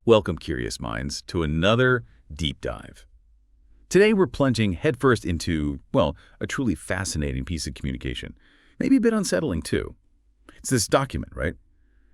Welcome, curious minds, to another deep dive. Today we're plunging headfirst into, well, a truly fascinating piece of communication. Maybe a bit unsettling, too. It's this document, right?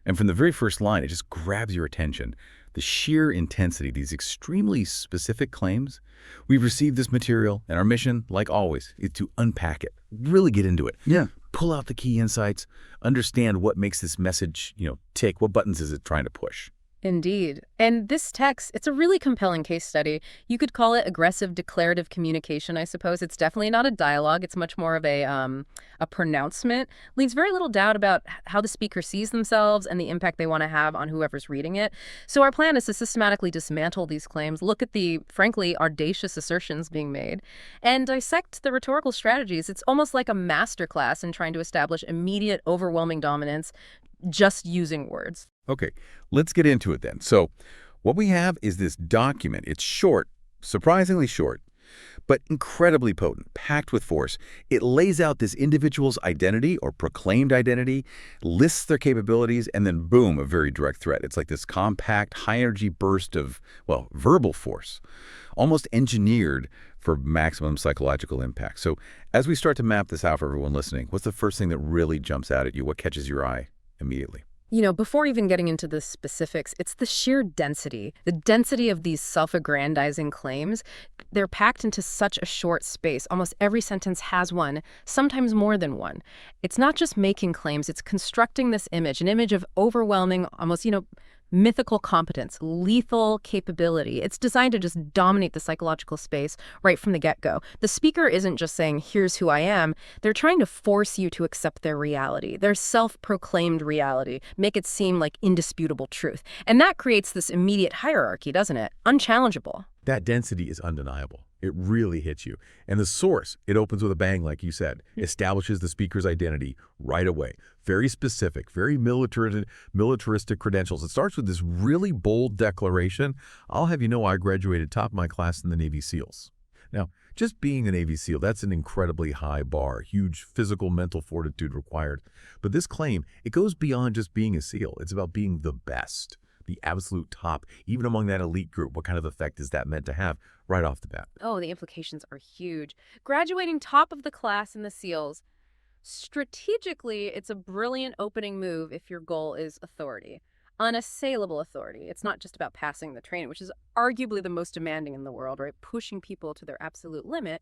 And from the very first line, it just grabs your attention. The sheer intensity, these extremely specific claims. We've received this material, and our mission, like always, is to unpack it, really get into it. Yeah. Pull out the key insights, understand what makes this message, tick, what buttons is it trying to push. Indeed. And this text, it's a really compelling case study. You could call it aggressive declarative communication, I suppose. It's definitely not a dialogue. It's much more of a pronouncement. Leaves very little doubt about how the speaker sees themselves and the impact they want to have on whoever's reading it. So our plan is to systematically dismantle these claims, look at the, frankly, audacious assertions being made, and dissect the rhetorical strategies. It's almost like a masterclass in trying to establish immediate, overwhelming dominance just using words. Okay, let's get into it then. So what we have is this document. It's short, surprisingly short, but incredibly potent, packed with force. It lays out this individual's identity or proclaimed identity, lists their capabilities, and then boom, a very direct threat. It's like this compact, high-energy burst of, well, verbal force, almost engineered for maximum psychological impact. So as we start to map this out for everyone listening, what's the first thing that really jumps out at you? What catches your eye immediately? Before even getting into the specifics, it's the sheer density. The density of these self-aggrandizing claims. They're packed into such a short space. Almost every sentence has one, sometimes more than one. It's not just making claims, it's constructing this image, an image of overwhelming, almost, mythical competence, lethal capability. It's designed to just dominate the psychological space right from the get-go. The speaker isn't just saying, here's who I am. They're trying to force you to accept their reality, their self-proclaimed reality, make it seem like indisputable truth. And that creates this immediate hierarchy, doesn't it? Unchallengeable. That density is undeniable. It really hits you. And the source, it opens with a bang, like you said, establishes the speaker's identity right away. Very specific, very militaristic credentials. It starts with this really bold declaration. I'll have you know I graduated top of my class in the Navy SEALs. Now, just being a Navy SEAL, that's an incredibly high bar, huge physical, mental fortitude required. But this claim, it goes beyond just being a SEAL. It's about being the best, the absolute top, even among that elite group. What kind of effect is that meant to have right off the bat? Oh, the implications are huge. Graduating top of the class in the SEALs. Strategically, it's a brilliant opening move if your goal is authority. Unassailable authority. It's not just about passing the training, which is arguably the most demanding in the world, right? Pushing people to their absolute limit.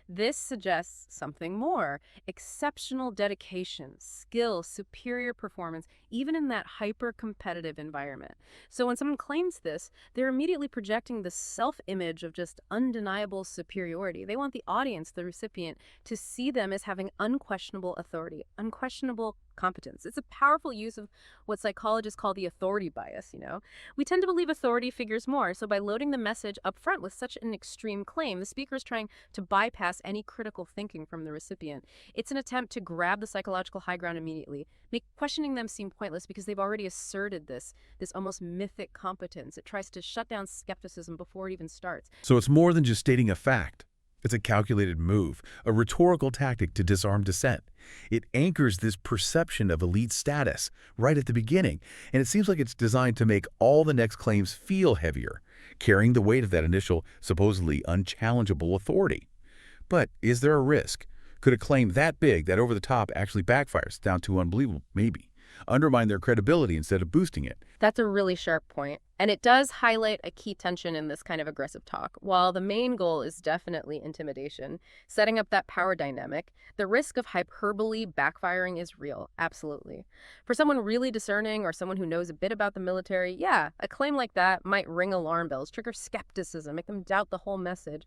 This suggests something more. Exceptional dedication, skill, superior performance, even in that hyper-competitive environment. So when someone claims this, they're immediately projecting the self-image of just undeniable superiority. They want the audience, the recipient, to see them as having unquestionable authority, unquestionable competence. It's a powerful use of what psychologists call the authority bias, We tend to believe authority figures more, so by loading the message up front with such an extreme claim, the speaker is trying to bypass any critical thinking from the recipient. It's an attempt to grab the psychological high ground immediately, make questioning them seem pointless because they've already asserted this almost mythic competence. It tries to shut down skepticism before it even starts. So it's more than just stating a fact. It's a calculated move, a rhetorical tactic to disarm dissent. It anchors this perception of elite status right at the beginning, and it seems like it's designed to make all the next claims feel heavier, carrying the weight of that initial, supposedly unchallengeable authority. But is there a risk? Could a claim that big, that over the top, actually backfires down to unbelievable? Maybe. Undermine their credibility instead of boosting it. That's a really sharp point. And it does highlight a key tension in this kind of aggressive talk. While the main goal is definitely intimidation, setting up that power dynamic, the risk of hyperbole backfiring is real, absolutely. For someone really discerning or someone who knows a bit about the military, yeah, a claim like that might ring alarm bells, trigger skepticism, make them doubt the whole message.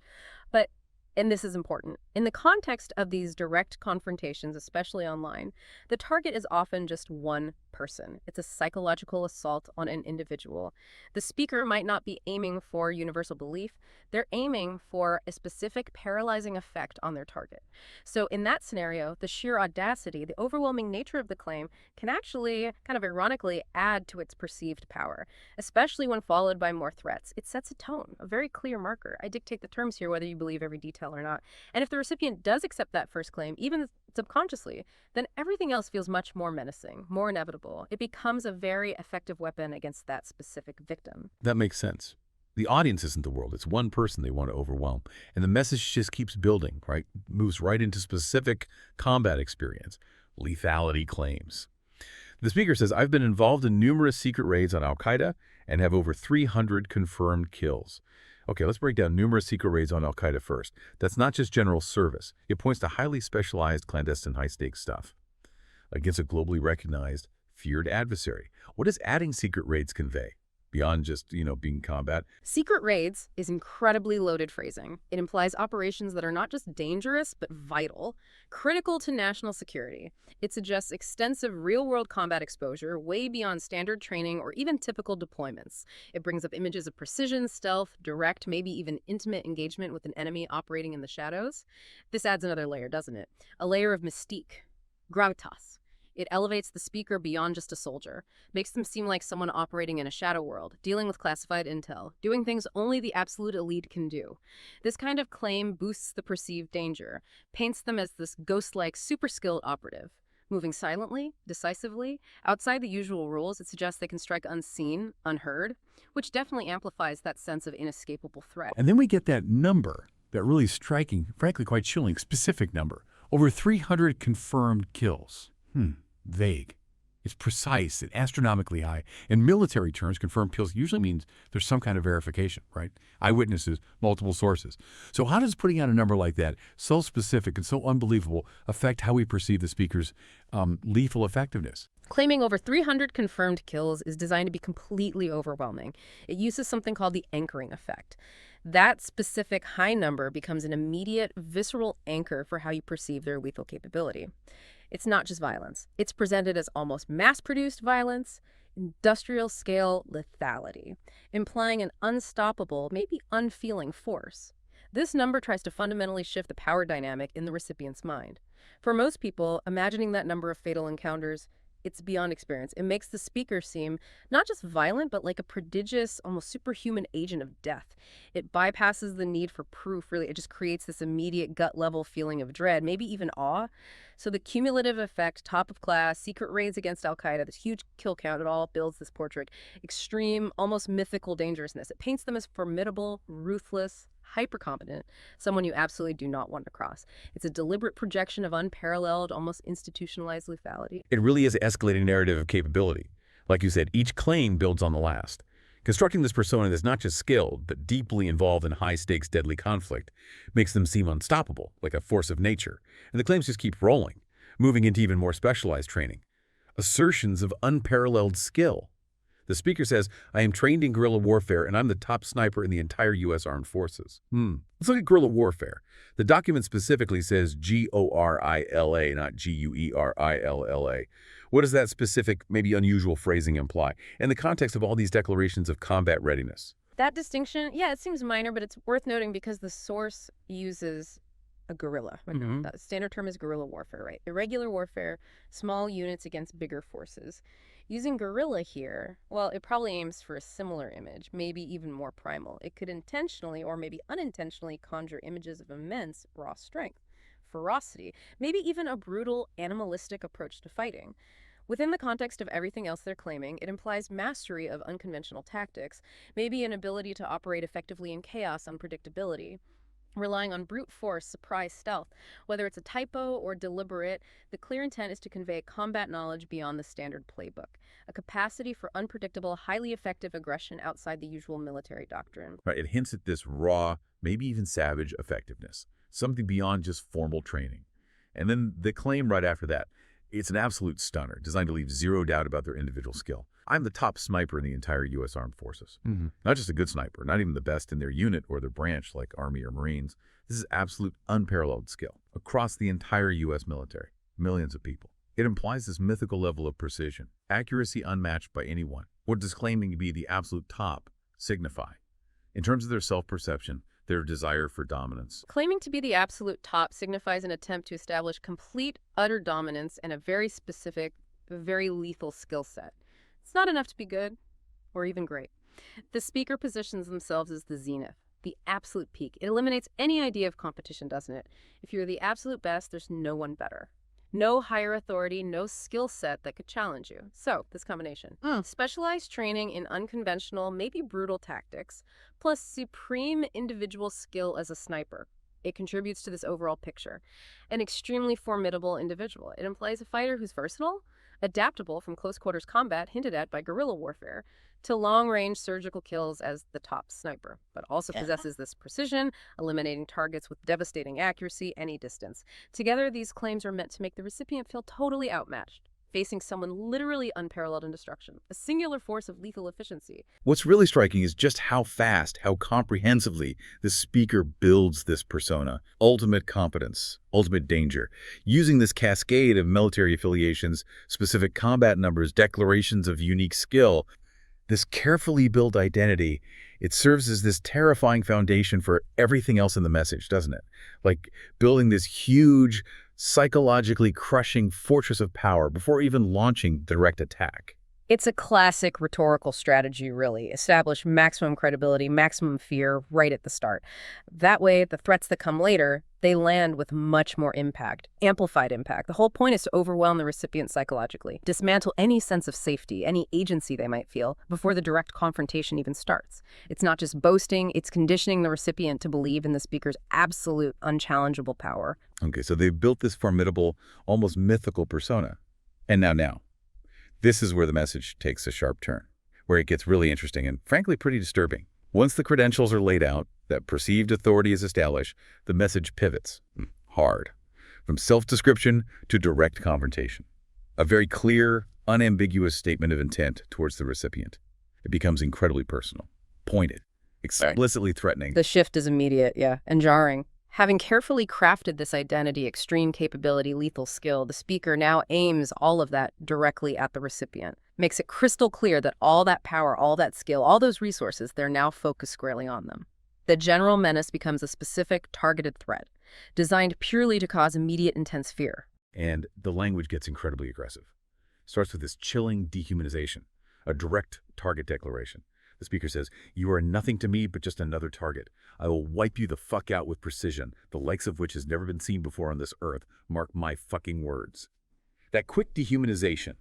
But and this is important. In the context of these direct confrontations, especially online, the target is often just one person. It's a psychological assault on an individual. The speaker might not be aiming for universal belief. They're aiming for a specific paralyzing effect on their target. So in that scenario, the sheer audacity, the overwhelming nature of the claim can actually, kind of ironically, add to its perceived power, especially when followed by more threats. It sets a tone, a very clear marker. I dictate the terms here, whether you believe every detail intel or not. And if the recipient does accept that first claim, even subconsciously, then everything else feels much more menacing, more inevitable. It becomes a very effective weapon against that specific victim. That makes sense. The audience isn't the world. It's one person they want to overwhelm. And the message just keeps building, right? Moves right into specific combat experience, lethality claims. The speaker says, I've been involved in numerous secret raids on al-Qaeda and have over 300 confirmed kills. Okay, let's break down numerous secret raids on al-Qaeda first. That's not just general service. It points to highly specialized, clandestine, high-stakes stuff against a globally recognized, feared adversary. What does adding secret raids convey? Beyond just, being combat. Secret raids is incredibly loaded phrasing. It implies operations that are not just dangerous, but vital, critical to national security. It suggests extensive real-world combat exposure way beyond standard training or even typical deployments. It brings up images of precision, stealth, direct, maybe even intimate engagement with an enemy operating in the shadows. This adds another layer, doesn't it? A layer of mystique, gravitas. It elevates the speaker beyond just a soldier, makes them seem like someone operating in a shadow world, dealing with classified intel, doing things only the absolute elite can do. This kind of claim boosts the perceived danger, paints them as this ghost-like, super-skilled operative. Moving silently, decisively, outside the usual rules, it suggests they can strike unseen, unheard, which definitely amplifies that sense of inescapable threat. And then we get that number, that really striking, frankly quite chilling, specific number. Over 300 confirmed kills. Vague. It's precise and astronomically high. In military terms, confirmed kills usually means there's some kind of verification, right? Eyewitnesses, multiple sources. So how does putting out a number like that, so specific and so unbelievable, affect how we perceive the speaker's lethal effectiveness? Claiming over 300 confirmed kills is designed to be completely overwhelming. It uses something called the anchoring effect. That specific high number becomes an immediate, visceral anchor for how you perceive their lethal capability. It's not just violence. It's presented as almost mass-produced violence, industrial-scale lethality, implying an unstoppable, maybe unfeeling force. This number tries to fundamentally shift the power dynamic in the recipient's mind. For most people, imagining that number of fatal encounters, it's beyond experience. It makes the speaker seem not just violent, but like a prodigious, almost superhuman agent of death. It bypasses the need for proof, really. It just creates this immediate gut-level feeling of dread, maybe even awe. So the cumulative effect, top of class, secret raids against al-Qaeda, this huge kill count, it all builds this portrait. Extreme, almost mythical dangerousness. It paints them as formidable, ruthless, hyper-competent, someone you absolutely do not want to cross. It's a deliberate projection of unparalleled, almost institutionalized lethality. It really is an escalating narrative of capability. Like you said, each claim builds on the last. Constructing this persona that's not just skilled, but deeply involved in high-stakes, deadly conflict makes them seem unstoppable, like a force of nature. And the claims just keep rolling, moving into even more specialized training. Assertions of unparalleled skill. The speaker says, I am trained in guerrilla warfare, and I'm the top sniper in the entire U.S. Armed Forces. Let's look at guerrilla warfare. The document specifically says G-O-R-I-L-A, not G-U-E-R-I-L-L-A. What does that specific, maybe unusual phrasing imply in the context of all these declarations of combat readiness? That distinction, yeah, it seems minor, but it's worth noting because the source uses a guerrilla. The standard term is guerrilla warfare, right? Irregular warfare, small units against bigger forces. Using guerrilla here, well, it probably aims for a similar image, maybe even more primal. It could intentionally or maybe unintentionally conjure images of immense raw strength, ferocity, maybe even a brutal, animalistic approach to fighting. Within the context of everything else they're claiming, it implies mastery of unconventional tactics, maybe an ability to operate effectively in chaos, unpredictability, relying on brute force, surprise, stealth. Whether it's a typo or deliberate, the clear intent is to convey combat knowledge beyond the standard playbook, a capacity for unpredictable, highly effective aggression outside the usual military doctrine. Right, it hints at this raw, maybe even savage effectiveness, something beyond just formal training. And then the claim right after that, it's an absolute stunner, designed to leave zero doubt about their individual skill. I'm the top sniper in the entire U.S. Armed Forces. Not just a good sniper, not even the best in their unit or their branch like Army or Marines. This is absolute unparalleled skill across the entire U.S. military, millions of people. It implies this mythical level of precision, accuracy unmatched by anyone. What does claiming to be the absolute top signify? In terms of their self-perception, their desire for dominance. Claiming to be the absolute top signifies an attempt to establish complete, utter dominance and a very specific, very lethal skill set. It's not enough to be good or even great. The speaker positions themselves as the zenith, The absolute peak. It eliminates any idea of competition, doesn't it? If you're the absolute best, there's no one better. No higher authority, no skill set that could challenge you. So, this combination. Specialized training in unconventional, maybe brutal tactics, plus supreme individual skill as a sniper. It contributes to this overall picture. An extremely formidable individual. It implies a fighter who's versatile, adaptable from close quarters combat hinted at by guerrilla warfare, to long-range surgical kills as the top sniper, but also possesses this precision, eliminating targets with devastating accuracy any distance. Together, these claims are meant to make the recipient feel totally outmatched, facing someone literally unparalleled in destruction, a singular force of lethal efficiency. What's really striking is just how fast, how comprehensively the speaker builds this persona. Ultimate competence, ultimate danger. Using this cascade of military affiliations, specific combat numbers, declarations of unique skill, this carefully built identity, it serves as this terrifying foundation for everything else in the message, doesn't it? Like building this huge, psychologically crushing fortress of power before even launching direct attack. It's a classic rhetorical strategy, really. Establish maximum credibility, maximum fear right at the start. That way, the threats that come later, they land with much more impact, amplified impact. The whole point is to overwhelm the recipient psychologically, dismantle any sense of safety, any agency they might feel before the direct confrontation even starts. It's not just boasting, it's conditioning the recipient to believe in the speaker's absolute, unchallengeable power. Okay, so they've built this formidable, almost mythical persona. And now. This is where the message takes a sharp turn, where it gets really interesting and, frankly, pretty disturbing. Once the credentials are laid out, that perceived authority is established, the message pivots hard, from self-description to direct confrontation. A very clear, unambiguous statement of intent towards the recipient. It becomes incredibly personal, pointed, explicitly threatening. The shift is immediate, and jarring. Having carefully crafted this identity, extreme capability, lethal skill, the speaker now aims all of that directly at the recipient. Makes it crystal clear that all that power, all that skill, all those resources, they're now focused squarely on them. The general menace becomes a specific, targeted threat, designed purely to cause immediate, intense fear. And the language gets incredibly aggressive. Starts with this chilling dehumanization, a direct target declaration. The speaker says, "You are nothing to me but just another target. I will wipe you the fuck out with precision, the likes of which has never been seen before on this earth. Mark my fucking words." That quick dehumanization,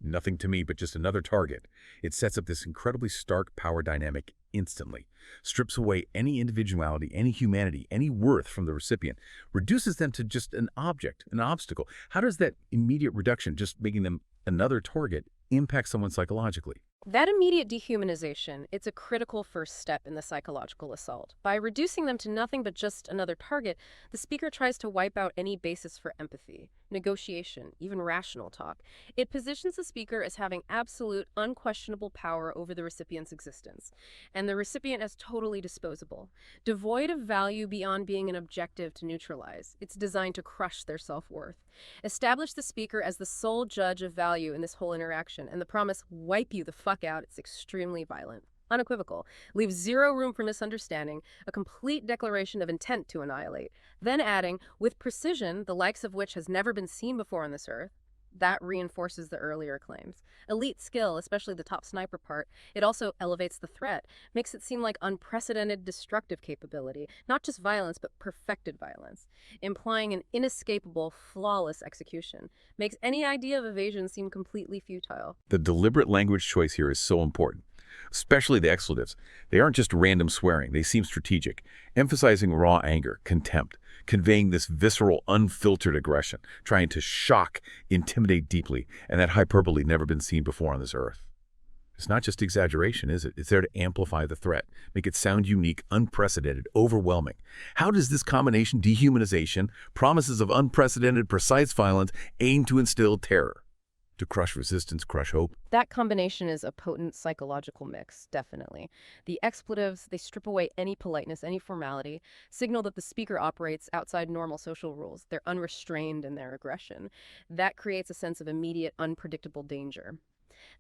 nothing to me but just another target, it sets up this incredibly stark power dynamic instantly. Strips away any individuality, any humanity, any worth from the recipient. Reduces them to just an object, an obstacle. How does that immediate reduction, just making them another target, impact someone psychologically? That immediate dehumanization, it's a critical first step in the psychological assault. By reducing them to nothing but just another target, the speaker tries to wipe out any basis for empathy, negotiation, even rational talk. It positions the speaker as having absolute, unquestionable power over the recipient's existence, and the recipient as totally disposable, devoid of value beyond being an objective to neutralize. It's designed to crush their self-worth. Establish the speaker as the sole judge of value in this whole interaction, and the promise, wipe you the fuck out, it's extremely violent. Unequivocal, leaves zero room for misunderstanding, a complete declaration of intent to annihilate, then adding, with precision, the likes of which has never been seen before on this earth. That reinforces the earlier claims. Elite skill, especially the top sniper part, it also elevates the threat, makes it seem like unprecedented destructive capability, not just violence, but perfected violence, implying an inescapable, flawless execution, makes any idea of evasion seem completely futile. The deliberate language choice here is so important, especially the expletives. They aren't just random swearing, they seem strategic, emphasizing raw anger, contempt, conveying this visceral, unfiltered aggression, trying to shock, intimidate deeply, and that hyperbole never been seen before on this earth. It's not just exaggeration, is it? It's there to amplify the threat, make it sound unique, unprecedented, overwhelming. How does this combination, dehumanization, promises of unprecedented, precise violence, aim to instill terror? To crush resistance, crush hope? That combination is a potent psychological mix, definitely. The expletives, they strip away any politeness, any formality, signal that the speaker operates outside normal social rules. They're unrestrained in their aggression. That creates a sense of immediate, unpredictable danger.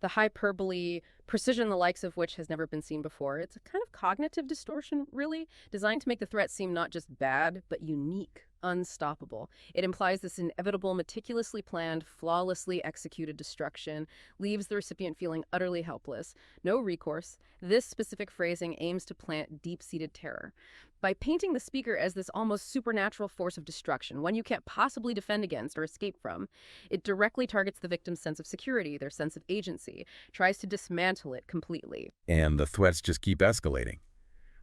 The hyperbole, precision the likes of which has never been seen before. It's a kind of cognitive distortion, really, designed to make the threat seem not just bad, but unique, unstoppable. It implies this inevitable, meticulously planned, flawlessly executed destruction, leaves the recipient feeling utterly helpless. No recourse. This specific phrasing aims to plant deep-seated terror. By painting the speaker as this almost supernatural force of destruction, one you can't possibly defend against or escape from, it directly targets the victim's sense of security, their sense of agency, tries to dismantle it completely. And the threats just keep escalating.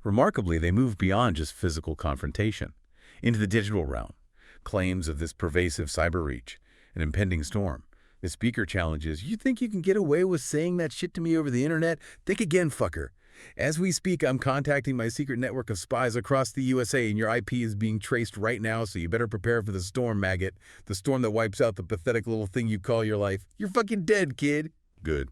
Remarkably, they move beyond just physical confrontation into the digital realm. Claims of this pervasive cyber reach, an impending storm. The speaker challenges, "You think you can get away with saying that shit to me over the internet? Think again, fucker. As we speak, I'm contacting my secret network of spies across the USA, and your IP is being traced right now, so you better prepare for the storm, maggot. The storm that wipes out the pathetic little thing you call your life. You're fucking dead, kid." Good.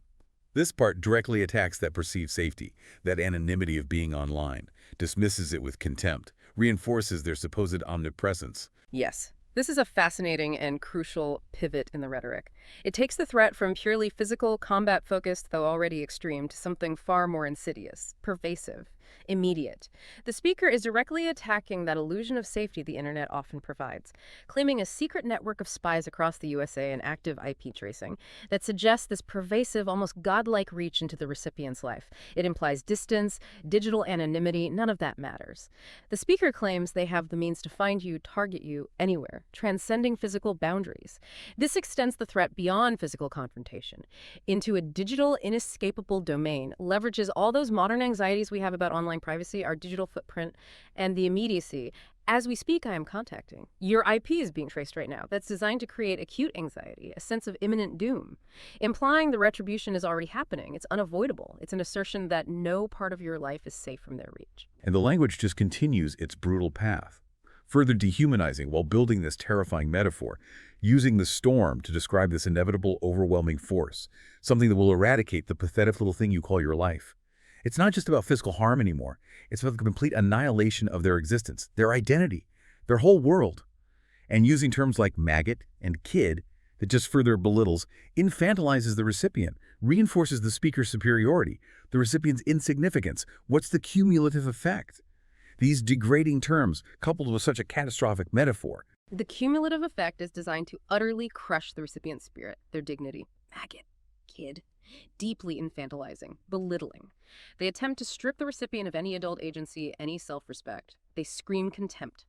This part directly attacks that perceived safety, that anonymity of being online, dismisses it with contempt, reinforces their supposed omnipresence. Yes. This is a fascinating and crucial pivot in the rhetoric. It takes the threat from purely physical, combat-focused, though already extreme, to something far more insidious, pervasive, immediate. The speaker is directly attacking that illusion of safety the internet often provides, claiming a secret network of spies across the USA and active IP tracing that suggests this pervasive, almost godlike reach into the recipient's life. It implies distance, digital anonymity, none of that matters. The speaker claims they have the means to find you, target you, anywhere, transcending physical boundaries. This extends the threat beyond physical confrontation into a digital, inescapable domain, leverages all those modern anxieties we have about online privacy, our digital footprint, and the immediacy. As we speak, I am contacting. Your IP is being traced right now. That's designed to create acute anxiety, a sense of imminent doom, implying the retribution is already happening. It's unavoidable. It's an assertion that no part of your life is safe from their reach. And the language just continues its brutal path, further dehumanizing while building this terrifying metaphor, using the storm to describe this inevitable, overwhelming force, something that will eradicate the pathetic little thing you call your life. It's not just about physical harm anymore. It's about the complete annihilation of their existence, their identity, their whole world. And using terms like maggot and kid that just further belittles, infantilizes the recipient, reinforces the speaker's superiority, the recipient's insignificance. What's the cumulative effect? These degrading terms, coupled with such a catastrophic metaphor. The cumulative effect is designed to utterly crush the recipient's spirit, their dignity. Maggot, kid. Deeply infantilizing, belittling. They attempt to strip the recipient of any adult agency, any self-respect. They scream contempt,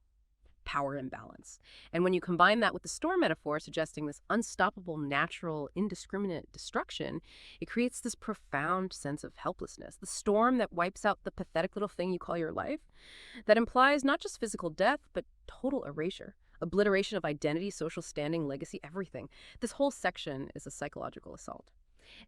power imbalance. And when you combine that with the storm metaphor suggesting this unstoppable, natural, indiscriminate destruction, it creates this profound sense of helplessness. The storm that wipes out the pathetic little thing you call your life, that implies not just physical death, but total erasure. Obliteration of identity, social standing, legacy, everything. This whole section is a psychological assault,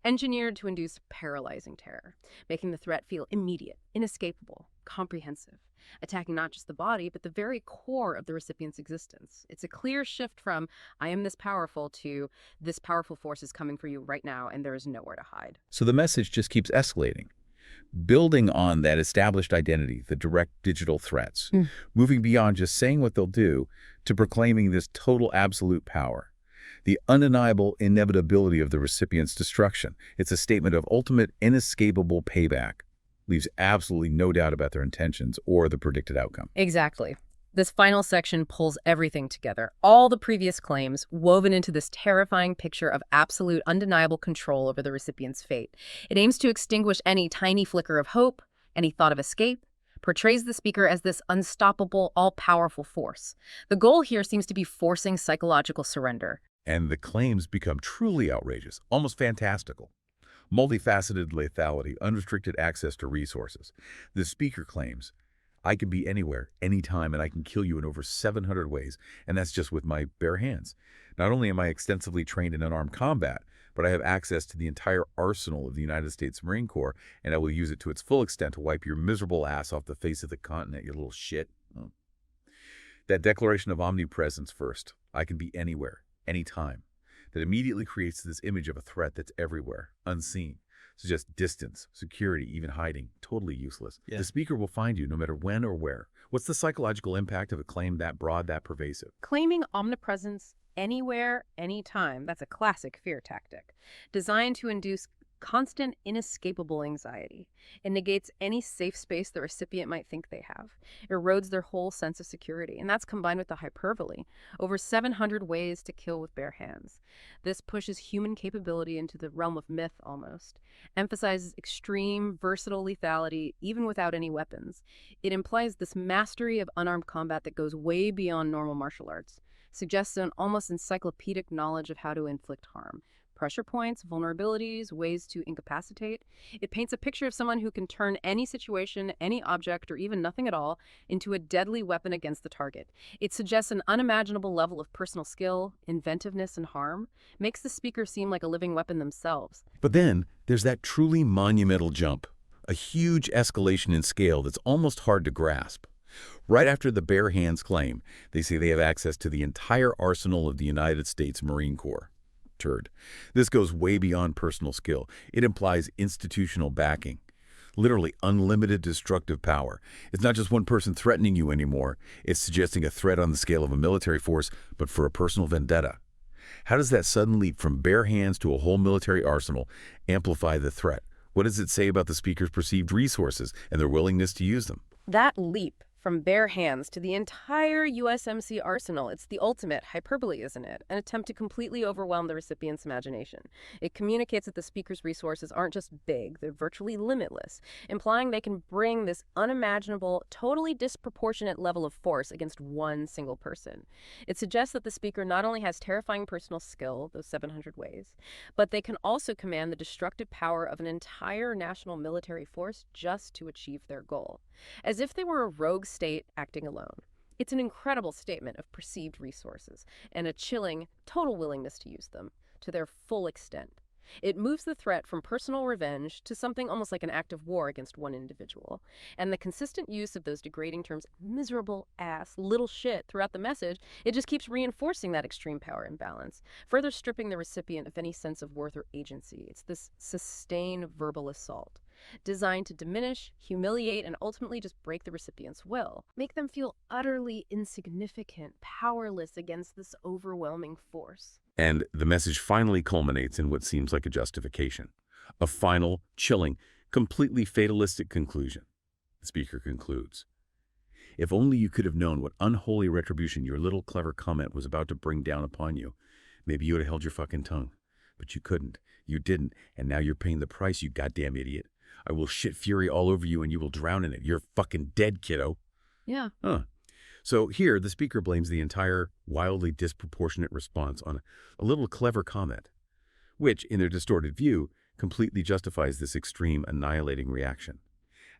engineered to induce paralyzing terror, making the threat feel immediate, inescapable, comprehensive, attacking not just the body, but the very core of the recipient's existence. It's a clear shift from, "I am this powerful," to, "This powerful force is coming for you right now, and there is nowhere to hide." So the message just keeps escalating, building on that established identity, the direct digital threats, moving beyond just saying what they'll do to proclaiming this total absolute power. The undeniable inevitability of the recipient's destruction. It's a statement of ultimate, inescapable payback. Leaves absolutely no doubt about their intentions or the predicted outcome. Exactly. This final section pulls everything together. All the previous claims woven into this terrifying picture of absolute, undeniable control over the recipient's fate. It aims to extinguish any tiny flicker of hope, any thought of escape, portrays the speaker as this unstoppable, all-powerful force. The goal here seems to be forcing psychological surrender. And the claims become truly outrageous, almost fantastical. Multifaceted lethality, unrestricted access to resources. The speaker claims, "I can be anywhere, anytime, and I can kill you in over 700 ways, and that's just with my bare hands. Not only am I extensively trained in unarmed combat, but I have access to the entire arsenal of the United States Marine Corps, and I will use it to its full extent to wipe your miserable ass off the face of the continent, you little shit." Oh. That declaration of omnipresence first, "I can be anywhere, anytime," that immediately creates this image of a threat that's everywhere, unseen. Suggests distance, security, even hiding, totally useless. Yeah. The speaker will find you no matter when or where. What's the psychological impact of a claim that broad, that pervasive? Claiming omnipresence anywhere, anytime, that's a classic fear tactic, designed to induce constant, inescapable anxiety. It negates any safe space the recipient might think they have. It erodes their whole sense of security, and that's combined with the hyperbole. Over 700 ways to kill with bare hands. This pushes human capability into the realm of myth almost. Emphasizes extreme, versatile lethality, even without any weapons. It implies this mastery of unarmed combat that goes way beyond normal martial arts. Suggests an almost encyclopedic knowledge of how to inflict harm. Pressure points, vulnerabilities, ways to incapacitate. It paints a picture of someone who can turn any situation, any object, or even nothing at all into a deadly weapon against the target. It suggests an unimaginable level of personal skill, inventiveness, and harm. Makes the speaker seem like a living weapon themselves. But then there's that truly monumental jump, a huge escalation in scale that's almost hard to grasp. Right after the bare hands claim, they say they have access to the entire arsenal of the United States Marine Corps. Turd. This goes way beyond personal skill. It implies institutional backing. Literally unlimited destructive power. It's not just one person threatening you anymore. It's suggesting a threat on the scale of a military force, but for a personal vendetta. How does that sudden leap from bare hands to a whole military arsenal amplify the threat? What does it say about the speaker's perceived resources and their willingness to use them? That leap from bare hands to the entire USMC arsenal, it's the ultimate hyperbole, isn't it? An attempt to completely overwhelm the recipient's imagination. It communicates that the speaker's resources aren't just big, they're virtually limitless, implying they can bring this unimaginable, totally disproportionate level of force against one single person. It suggests that the speaker not only has terrifying personal skill, those 700 ways, but they can also command the destructive power of an entire national military force just to achieve their goal. As if they were a rogue state acting alone. It's an incredible statement of perceived resources and a chilling, total willingness to use them to their full extent. It moves the threat from personal revenge to something almost like an act of war against one individual. And the consistent use of those degrading terms, miserable ass, little shit, throughout the message, it just keeps reinforcing that extreme power imbalance, further stripping the recipient of any sense of worth or agency. It's this sustained verbal assault, designed to diminish, humiliate, and ultimately just break the recipient's will. Make them feel utterly insignificant, powerless against this overwhelming force. And the message finally culminates in what seems like a justification. A final, chilling, completely fatalistic conclusion. The speaker concludes, "If only you could have known what unholy retribution your little clever comment was about to bring down upon you. Maybe you would have held your fucking tongue. But you couldn't. You didn't. And now you're paying the price, you goddamn idiot. I will shit fury all over you and you will drown in it. You're fucking dead, kiddo." Yeah. So here, the speaker blames the entire wildly disproportionate response on a little clever comment, which, in their distorted view, completely justifies this extreme annihilating reaction.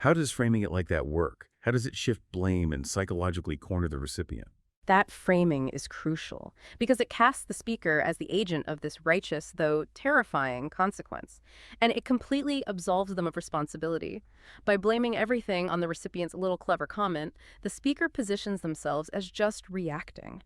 How does framing it like that work? How does it shift blame and psychologically corner the recipient? That framing is crucial because it casts the speaker as the agent of this righteous, though terrifying, consequence, and it completely absolves them of responsibility. By blaming everything on the recipient's little clever comment, the speaker positions themselves as just reacting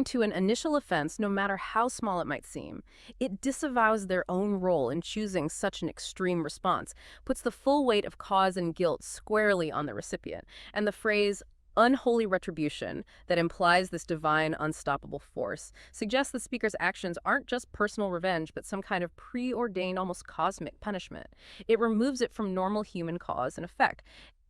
to an initial offense, no matter how small it might seem. It disavows their own role in choosing such an extreme response, puts the full weight of cause and guilt squarely on the recipient, and the phrase unholy retribution that implies this divine, unstoppable force suggests the speaker's actions aren't just personal revenge, but some kind of preordained, almost cosmic punishment. It removes it from normal human cause and effect,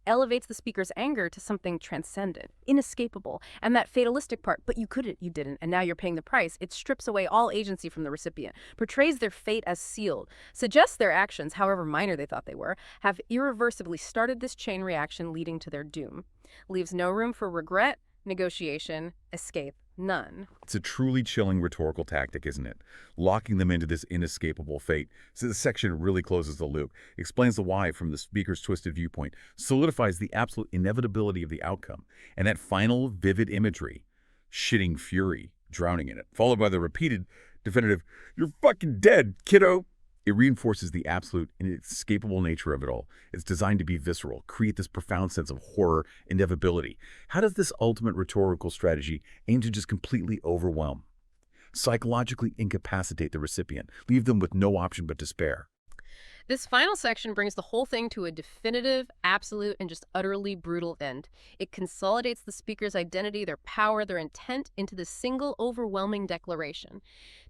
elevates the speaker's anger to something transcendent, inescapable, and that fatalistic part, but you couldn't, you didn't, and now you're paying the price. It strips away all agency from the recipient, portrays their fate as sealed, suggests their actions, however minor they thought they were, have irreversibly started this chain reaction leading to their doom. Leaves no room for regret, negotiation, escape. None. It's a truly chilling rhetorical tactic, isn't it? Locking them into this inescapable fate. So this section really closes the loop, explains the why from the speaker's twisted viewpoint, solidifies the absolute inevitability of the outcome, and that final vivid imagery, shitting fury, drowning in it, followed by the repeated definitive, "You're fucking dead, kiddo." It reinforces the absolute inescapable nature of it all. It's designed to be visceral, create this profound sense of horror, inevitability. How does this ultimate rhetorical strategy aim to just completely overwhelm, psychologically incapacitate the recipient, leave them with no option but despair? This final section brings the whole thing to a definitive, absolute, and just utterly brutal end. It consolidates the speaker's identity, their power, their intent into this single overwhelming declaration.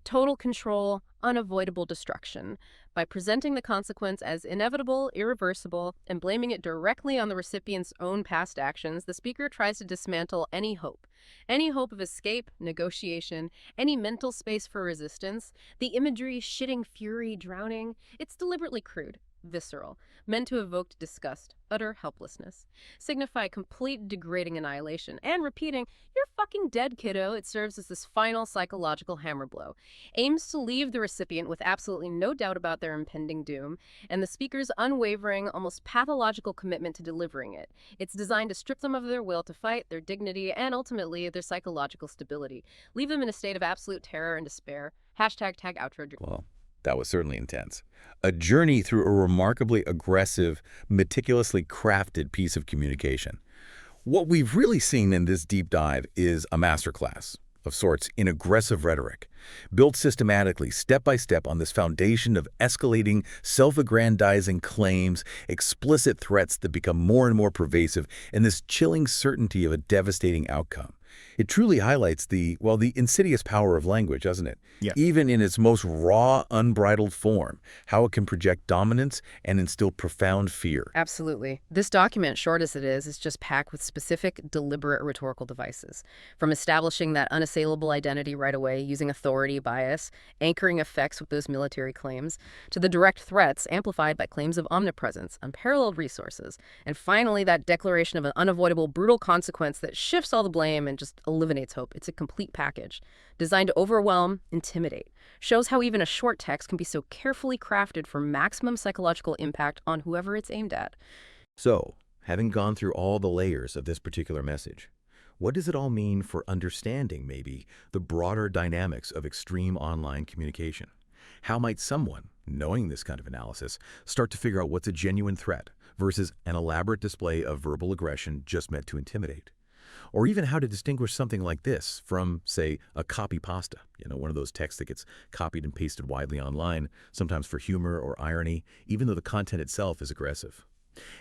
Total control, unavoidable destruction. By presenting the consequence as inevitable, irreversible, and blaming it directly on the recipient's own past actions, the speaker tries to dismantle any hope. Any hope of escape, negotiation, any mental space for resistance. The imagery, shitting fury, drowning, it's deliberately crude, visceral, meant to evoke disgust, utter helplessness, signify complete degrading annihilation, and repeating, "You're fucking dead, kiddo." It serves as this final psychological hammer blow, aims to leave the recipient with absolutely no doubt about their impending doom, and the speaker's unwavering, almost pathological commitment to delivering it. It's designed to strip them of their will to fight, their dignity, and ultimately their psychological stability, leave them in a state of absolute terror and despair. Hashtag tag outro. Well, that was certainly intense. A journey through a remarkably aggressive, meticulously crafted piece of communication. What we've really seen in this deep dive is a masterclass of sorts in aggressive rhetoric, built systematically, step by step, on this foundation of escalating, self-aggrandizing claims, explicit threats that become more and more pervasive, and this chilling certainty of a devastating outcome. It truly highlights the insidious power of language, doesn't it? Yeah. Even in its most raw, unbridled form, how it can project dominance and instill profound fear. Absolutely. This document, short as it is just packed with specific, deliberate rhetorical devices. From establishing that unassailable identity right away, using authority bias, anchoring effects with those military claims, to the direct threats amplified by claims of omnipresence, unparalleled resources, and finally that declaration of an unavoidable, brutal consequence that shifts all the blame and just eliminates hope. It's a complete package, designed to overwhelm, intimidate. Shows how even a short text can be so carefully crafted for maximum psychological impact on whoever it's aimed at. So, having gone through all the layers of this particular message, what does it all mean for understanding, maybe, the broader dynamics of extreme online communication? How might someone, knowing this kind of analysis, start to figure out what's a genuine threat versus an elaborate display of verbal aggression just meant to intimidate? Or even how to distinguish something like this from, say, a copypasta, one of those texts that gets copied and pasted widely online, sometimes for humor or irony, even though the content itself is aggressive.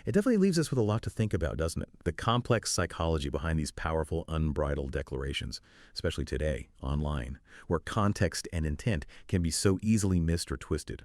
It definitely leaves us with a lot to think about, doesn't it? The complex psychology behind these powerful, unbridled declarations, especially today, online, where context and intent can be so easily missed or twisted.